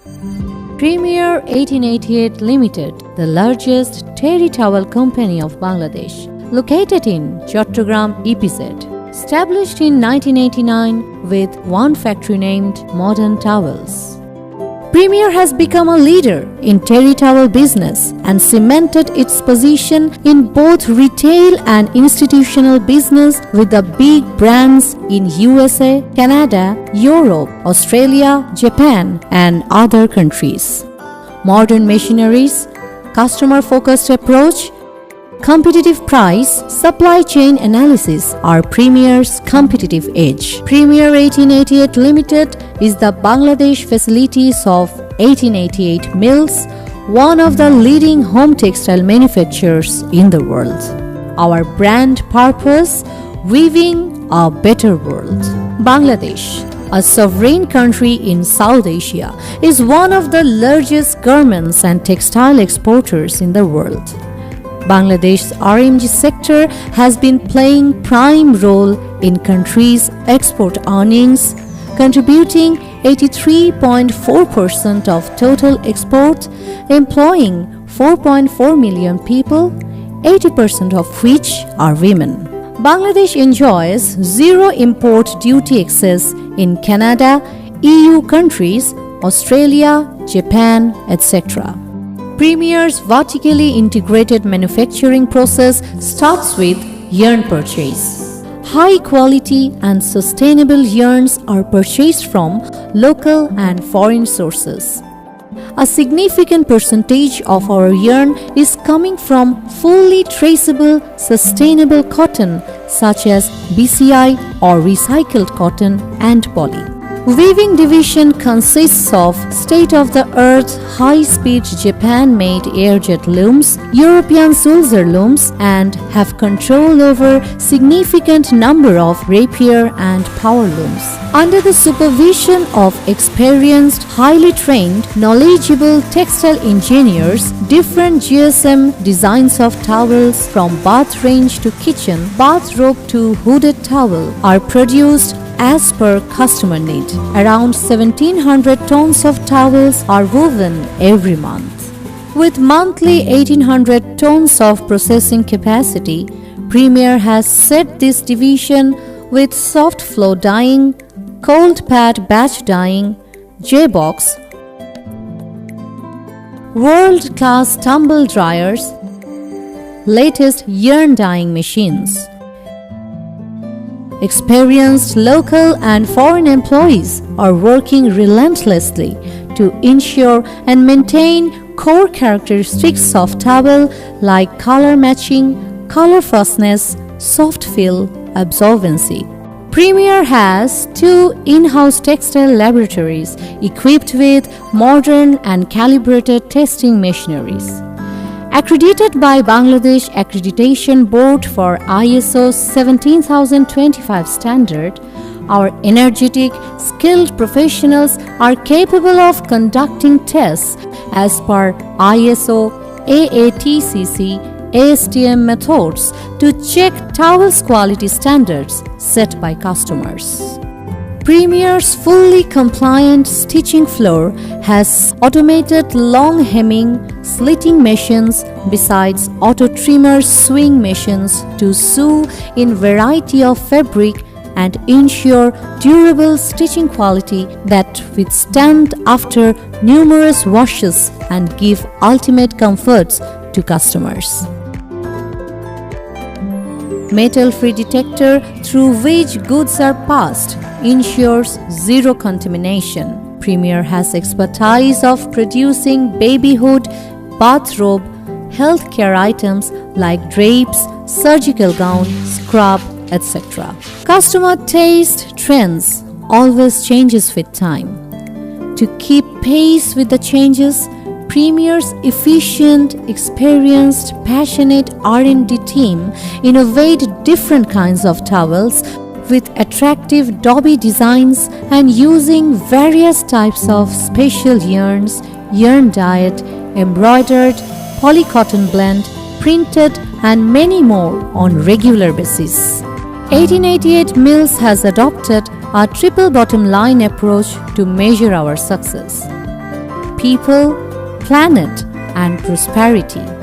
Premier 1888 Ltd, the largest terry towel company of Bangladesh, located in Chattogram EPZ. Established in 1989 with one factory named Modern Towels. Premier has become a leader in terry towel business and cemented its position in both retail and institutional business with the big brands in USA, Canada, Europe, Australia, Japan, and other countries. Modern machineries, customer-focused approach, competitive price, supply chain analysis are Premier's competitive edge. Premier 1888 Ltd is the Bangladesh facilities of 1888 Mills, one of the leading home textile manufacturers in the world. Our brand purpose, weaving a better world. Bangladesh, a sovereign country in South Asia, is one of the largest garments and textile exporters in the world. Bangladesh's RMG sector has been playing prime role in country's export earnings, contributing 83.4% of total export, employing 4.4 million people, 80% of which are women. Bangladesh enjoys zero import duty excess in Canada, EU countries, Australia, Japan, etc. Premier's vertically integrated manufacturing process starts with yarn purchase. High quality and sustainable yarns are purchased from local and foreign sources. A significant percentage of our yarn is coming from fully traceable, sustainable cotton such as BCI or recycled cotton and poly. Weaving division consists of state-of-the-art, high-speed Japan-made airjet looms, European Sulzer looms, and have control over significant number of rapier and power looms. Under the supervision of experienced, highly trained, knowledgeable textile engineers, different GSM designs of towels from bath range to kitchen, bathrobe to hooded towel are produced as per customer need. Around 1700 tons of towels are woven every month. With monthly 1800 tons of processing capacity, Premier has set this division with soft flow dyeing, cold pad batch dyeing, J-box, world-class tumble dryers, latest yarn dyeing machines. Experienced local and foreign employees are working relentlessly to ensure and maintain core characteristics of towel like color matching, color fastness, soft fill, absorbency. Premier has 2 in-house textile laboratories equipped with modern and calibrated testing machineries. Accredited by Bangladesh Accreditation Board for ISO 17025 standard, our energetic, skilled professionals are capable of conducting tests as per ISO, AATCC, ASTM methods to check towels quality standards set by customers. Premier's fully compliant stitching floor has automated long hemming, slitting machines besides auto trimmer swing machines to sew in variety of fabric and ensure durable stitching quality that withstand after numerous washes and give ultimate comforts to customers. Metal-free detector through which goods are passed ensures zero contamination. Premier has expertise of producing babyhood, bathrobe, healthcare items like drapes, surgical gown, scrub, etc. Customer taste trends always changes with time. To keep pace with the changes, Premier's efficient, experienced, passionate R&D team innovate different kinds of towels with attractive Dobby designs and using various types of special yarns, yarn dyed, embroidered, polycotton blend, printed and many more on regular basis. 1888 Mills has adopted a triple bottom line approach to measure our success. people, planet, and prosperity.